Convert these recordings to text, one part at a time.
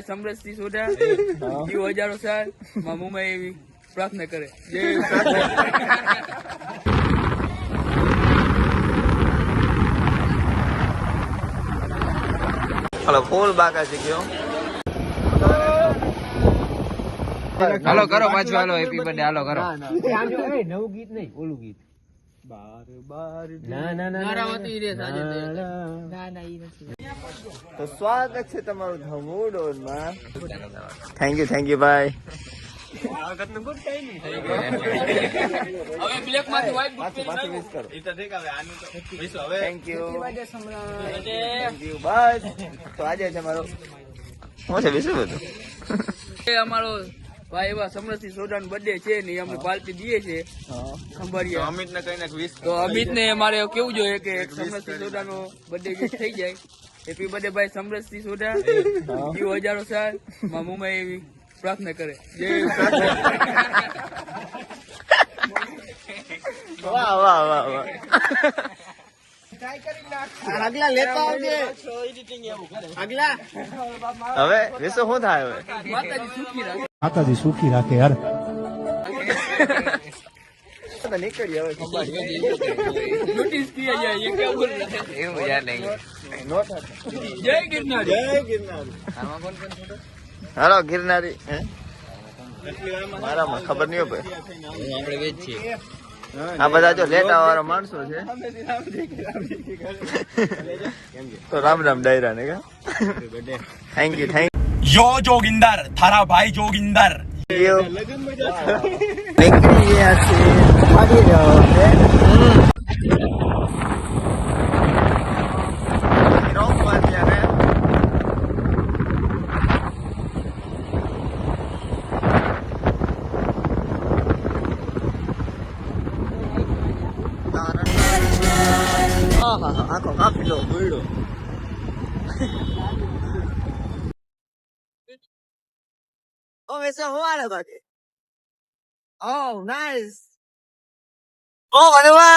સમરસથી સોઢા જીવ હજારો સાલ માં મુંબઈ એવી પ્રાર્થના કરે જય હાલો ફૂલ બાકા છે ગયો હાલો કરો પાછું હાલો હેપી બર્થડે હાલો કરો નવું ગીત નહીં ઓલું ગીત તો સ્વાગત છે તમારું ધમોડોન માં થેન્ક યુ ભાઈ થેન્ક યુ બસ તો આજે છે મારો શું છે વિશે બધું અમારો ભાઈ એવા સમરસથી સોઢાનો બર્થડે છે ને અમને પાર્ટી દઈએ છે ખંભાળિયા અમિત ને કઈ વિશ તો અમિત ને મારે કેવું જોઈએ કે સમરસથી સોઢાનો બર્થડે વિશ થઈ જાય હેપી બર્થડે ભાઈ સમરસથી સોઢા જીવ હજારો સાલ માં મુંબઈ એવી પ્રાર્થના કરે જય વાહ વાહ વાહ વાહ આગલા લેતા આવજે આગલા હવે વિશે શું થાય હવે માતાજી સુખી રાખે યાર નીકળી હવે નોટિસ કિયા જાય ये क्या बोल रहा है એવું યાર નહીં નો થાય जय गिरनार હાલો ગિરનારી મારામાં ખબર નહીં હોય આપણે વેચ છીએ આ બધા જો લેટા વાળા માણસો છે તો રામ રામ ડાયરા ને થેન્ક યુ यो जोगिंदर थारा भाई जोगिंदर નીકળી ગયા છે ભાગી રહ્યો છે આખો કાપીલો બુડો ઓ વેસે હોવાળે બાકી ઓ નાઈસ ઓ વણવા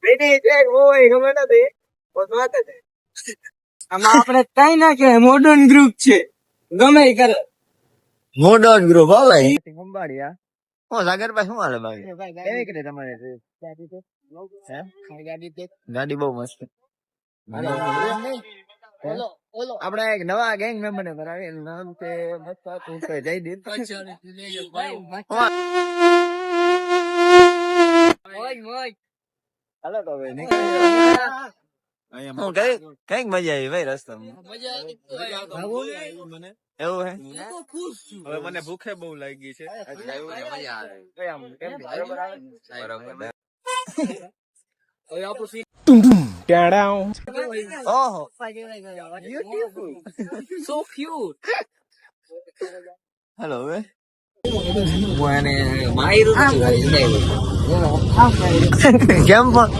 બેટી એક હોય ખબર નથી બસ વાત છે આમાં આપણે કઈ ના કે મોડર્ન ગ્રુપ છે ગમે એ કરે મોડર્ન ગ્રુપ હો ભાઈ ખંભાળિયા ઓ સાગરભાઈ શું હાલે બાકી કેવી કરે તમારે ગાડી બહુ મસ્ત આપડે એક નવા ગેંગ મેમ્બર ને કરાવી નામ છે જયદીપ હાલો તો હવે કઈક મજા આવી ભાઈ રસ્તામાં એવું હે હવે મને ભૂખે બહુ લાગી છે ઓહો so cute હેલો હવે કેમ પણ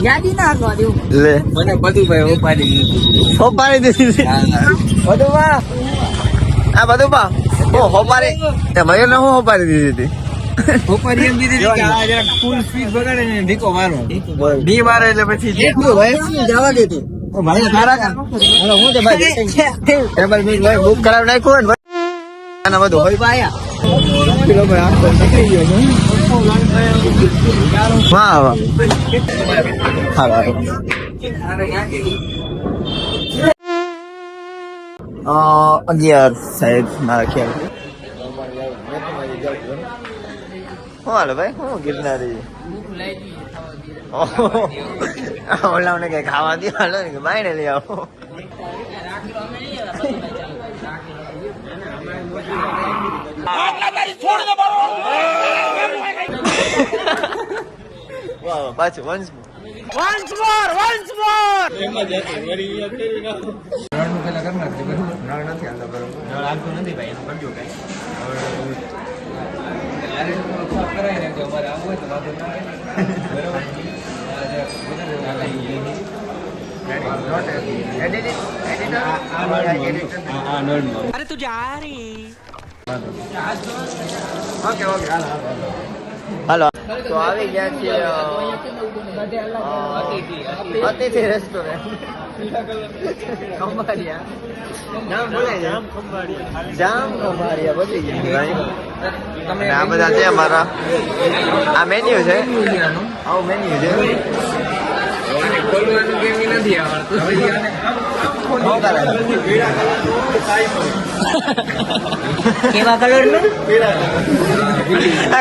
યાદી ના આપવા દેવું લે મને બધું ભાઈ ઉપાડી હોપારી દીધી બધું બા આ બધું બા ઓ હોપારી તે મયુર ને હું હોપારી દીધી ઉપાડી એમ દીધી કે આ જરા ફૂલ સ્પીડ બગાડે ને ઢીકો મારો ડી મારે એટલે પછી એટલું ભાઈ જવા દે તું ભાઈ તારા હેલો હું તો ભાઈ ટેબલ મીટ ભાઈ બુક કરાવી નાખ્યું ને આના બધું હોય પાયા કિલો ભાઈ આખો નીકળી ગયો વાહ વાહ હા ભાઈ 11 સાહેબ મારા ખ્યાલ શું હાલો ભાઈ શું ગિરનારી ઓલા કઈ ખાવા દે હાલો ને બાઈને લઈ આવો વાહ પાછું વન્સ મોર अरे तू जा रही હાલો તો આવી ગયા છીએ અતિથિ રેસ્ટોરન્ટ ખંભાળિયા. નામ બોલાય જામ ખંભાળિયા બધી ગયા. અને આ બધા છે અમારા. આ મેન્યુ છે. આવું મેન્યુ છે. કેવા કલર નું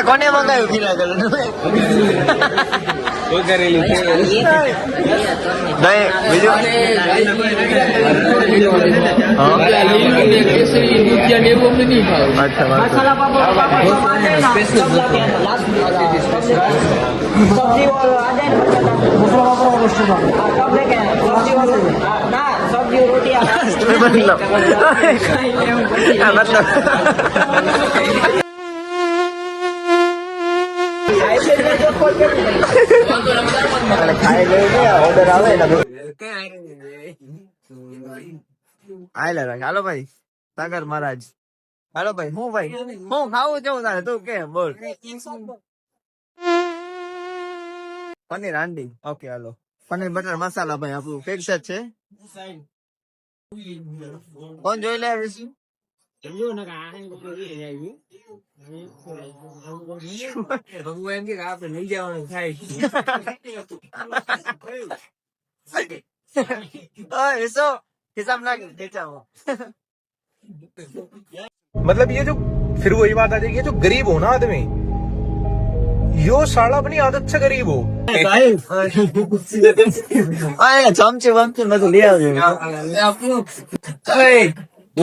કોને મંગાવ્યું પીળા કલર નું? બીજું અચ્છા મસાલા सब्जी वाला आ जाए दूसरा वाला वस्तु का कब लेके सब्जी वाला ना सब्जी रोटी ઓર્ડર આવે હાલો ભાઈ સાગર મહારાજ. હાલો ભાઈ હું ખાવું છું તારે તું કે બોલ. પનીર હાંડી ઓકે હાલો. પનીર બટર મસાલા ભાઈ આપણું ફિક્સ જ છે. કોણ જોઈ લે ભગવાન કે આપણે લઈ જવાનું થાય. हिसाब ना खींचा हो. मतलब ये जो फिर वही बात आ जाएगी, ये जो गरीब हो ना आदमी, यो साला अपनी आदत से गरीब हो. चमचे वमचे मैं तो ले आओ.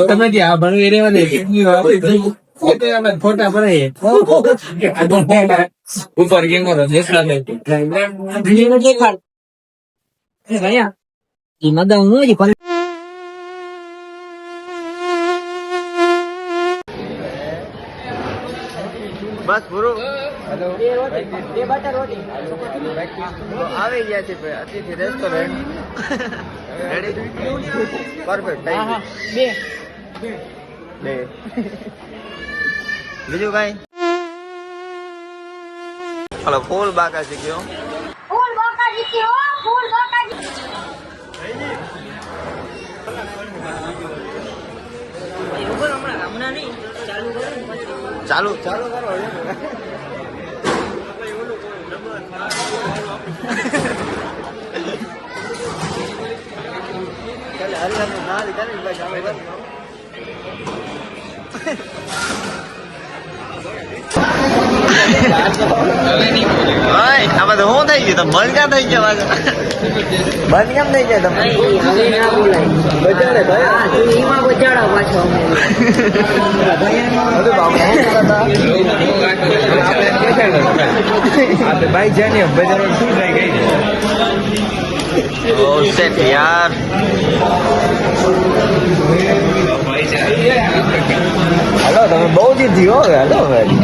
તમે ત્યાં ભણવી રહેવા દે ફોટા ભરાય ઉપર કેમેરો દેખાડે ભૈયા એ મદા હું જ બસ પૂરું. રોટી આવી ગયા છે ભાઈ અતિથિ રેસ્ટોરન્ટ. રેડી પરફેક્ટ બે બીજું કઈ હલો ફૂલ બાકા છે કયો फूल बाका जी हो फूल बाका जी ચાલુ કરો આ બધું શું થઈ ગયું? તમે બંધ ક્યાં થઈ ગયા? બંધ કેમ થઈ ગયા તમે? બચાડે ભાઈ ભાઈ જાને બજાર શું થઈ ગઈ ઓ સેટ યાર. હાલો તમે બહુ જીતી હો. હાલો ભાઈ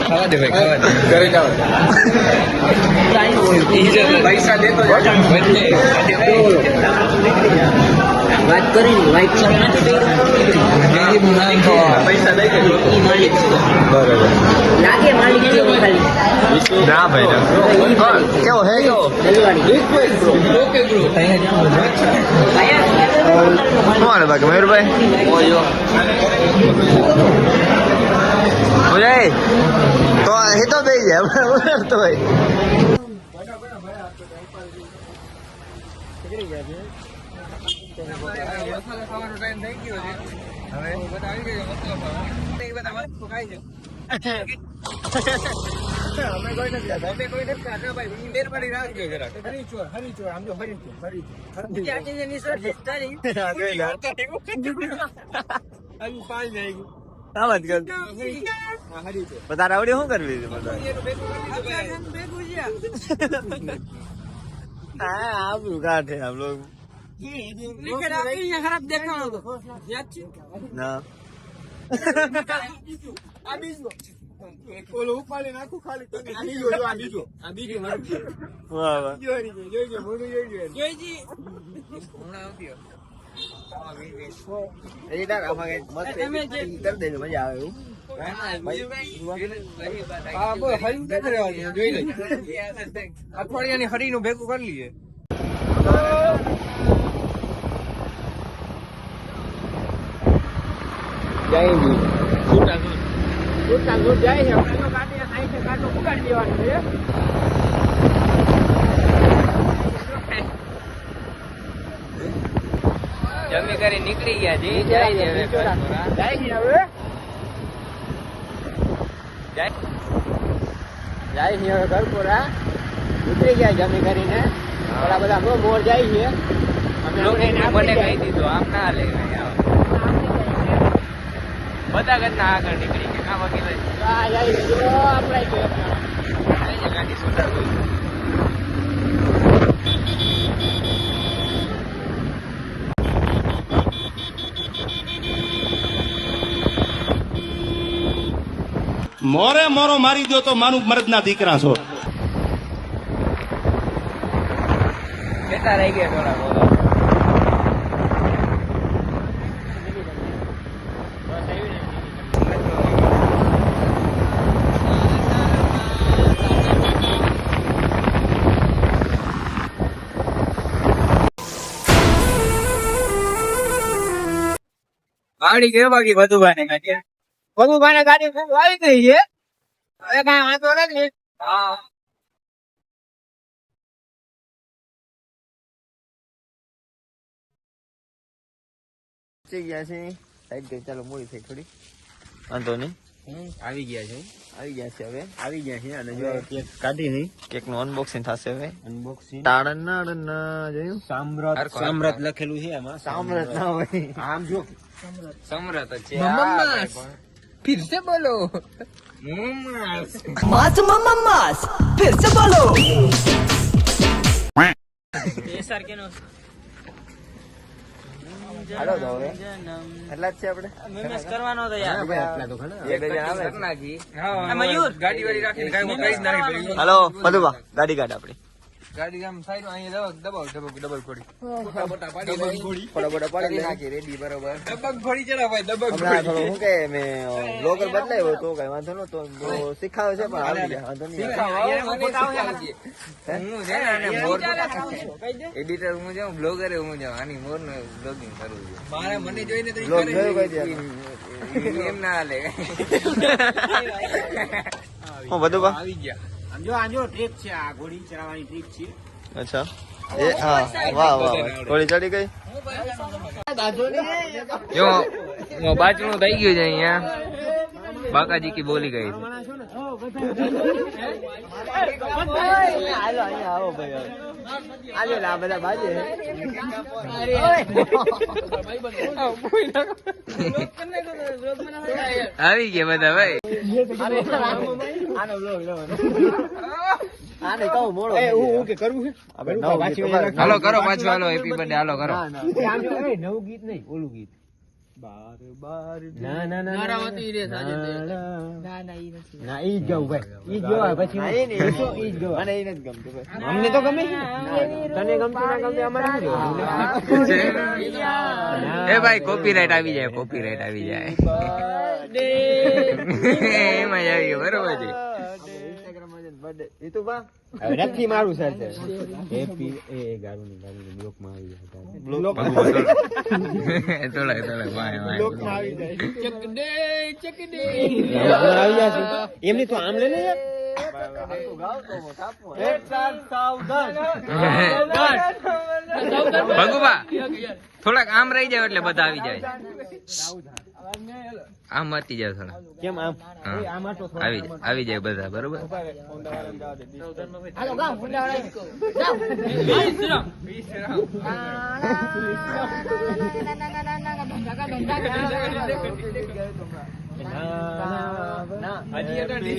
ખાવા દે ભાઈ ખાવા દે ઘરે જાઓ પૈસા દેતો વાત કરી વાઈટ પૈસા દઈ દેજો બરોબર. લાગે માલિક જેવો ખાલી ના ભાઈ ના કેવો હે કેવો શું હાલે બાકી મયુરભાઈ? બોલે તો એ તો બે જાય તો ભાઈ ખાવાનો ટાઈમ થઈ ગયો છે. હવે બધા આવી ગયો મતલબ બધા વસ્તુ ખાય છે. અમે કોઈ નથી ખાતા ભાઈ. મહેરબાની રાખજો જરાક. હરીચોર આમ જો બધા આવડે શું કરવી છે? હા આપણું કાઢે આપ લોગ ખરાબ દેખાણો તો ના ઉપાડી નાખું ખાલી વાહ વાહ. હમણાં આવતી હોય. એડિટર આમાં કઈ મસ્ત editing કરી દેજો, મજા આવે એવું. અઠવાડિયાની હરીનું ભેગું કરી લઈએ. જમી કરી નીકળી ગયા જી, જાય છે હવે ઘરપોરા નીકળી ગયા જમી કરીને. થોડા બધા મોર જાય છે. મને કહી દીધું આમ ના લે બધા ઘરના આગળ નીકળી ગયા. ગાડી સુધાર મોરે મોરો મારી દો તો માનું મરદના દીકરા છો. કેટલા રહી ગયા થોડા બોલો. ગાડી કે બાકી બધું ગાડી આવી ગઈ છે. હવે કઈ વાંધો નથી. ગયા છે સાઈડ ગઈ, ચાલો મોડી થઈ થોડી, વાંધો નહીં. આવી ગયા છે હવે આવી ગયા છે. અને જો કેક કાઢી છે. કેક નું અનબોક્સિંગ થશે હવે. અનબોક્સિંગ જોયું સામ્રાત લખેલું છે એમાં. સામ્રાત ના હોય, આમ જો સમ્રાત જ છે. फिर से बोलो मास मम्मा मास फिर से बोलो હાલો તો હવે એટલા જ છે આપણે કરવાનો તો યાર એટલા તો ઘણા. એક હજાર આવે છે. નાખી મયુર ગાડી વાળી રાખીને કાંઈ કઈ જ ના રહી. હાલો મધુબા ગાડી કાઢ આપડી. ગાડી આમ સાઈડ અહીંયા દબાવ ડબલ ફોડી ફોટા પાડી નાખી રેડી બરોબર. ડબલ ફોડી ચડા ભાઈ ડબલ હમણાં થોડું શું કે મેં બ્લોગર બદલાયો તો કઈ વાંધો નતો, શીખાવે છે પણ આવી જાય વાંધો નહીં. એડિટર હું જાઉં, બ્લોગર હું જાઉં, આની મોર નું બ્લોગિંગ કરવું છે. મારે મને જોઈને તો બ્લોગ જોયું કઈ દે એમ ના હાલે. હું મધુબા આવી ગયા. આજો ટ્રીપ છે, આ ઘોડી ચલાવવાની ટ્રીપ છે. અચ્છા એ હા વાહ વાહ થોડી ચડી ગઈ. જો બાચણું થઈ ગયું છે અહીંયા, બાકાજી કી બોલી ગઈ છે. હાલો અહીંયા આવો ભાઈ, આજે આ બધા બાજે આવી ગયા બધા ભાઈ. આનો બ્લોગ લેવાનો. આને કહું મોડો હું કે કરવું છે હાલો કરો પાછું, હાલો હેપી બર્થડે, હાલો કરો. નવું ગીત નહીં, ઓલું ગીત. ના ના ના ના ઈ જ ગાવું ભાઈ, ઈ જ ગાવાય પછી એ નહીં, ઈ જ ગયો. મને એ નથી ગમતું ભાઈ. અમને તો ગમે છે. તને ગમતું ના ગમતું અમારે શું જોવાનું? એ ભાઈ કોપીરાઈટ આવી જાય, કોપીરાઈટ આવી જાય. એમાં જ આવી ગયો, બરોબર છે. બર્થડે એ તો બા હવે નથી મારું સર હેપી એ ગારું બ્લોક માં આવી જાય. બ્લોક થોડાક ભાઈ બ્લોક માં આવી જાય. આવી જાય એમની તો આમ લે ને યાર. ભગુબા થોડાક આમ રહી જાવ એટલે બધા આવી જાય. આમ મતી જાવ થોડા. કેમ આમ હા. આમાં તો આવી જાય બધા, બરોબર.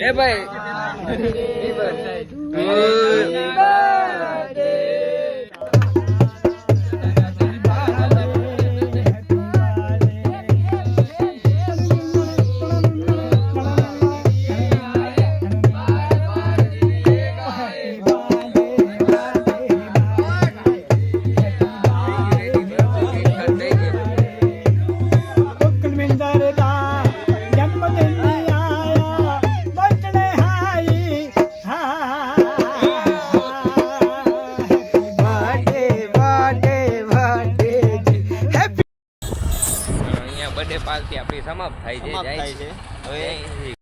એ ભાઈ પાર્ટી આપણી સમાપ્ત થાય છે સમાપ્ત જાય થાય છે હવે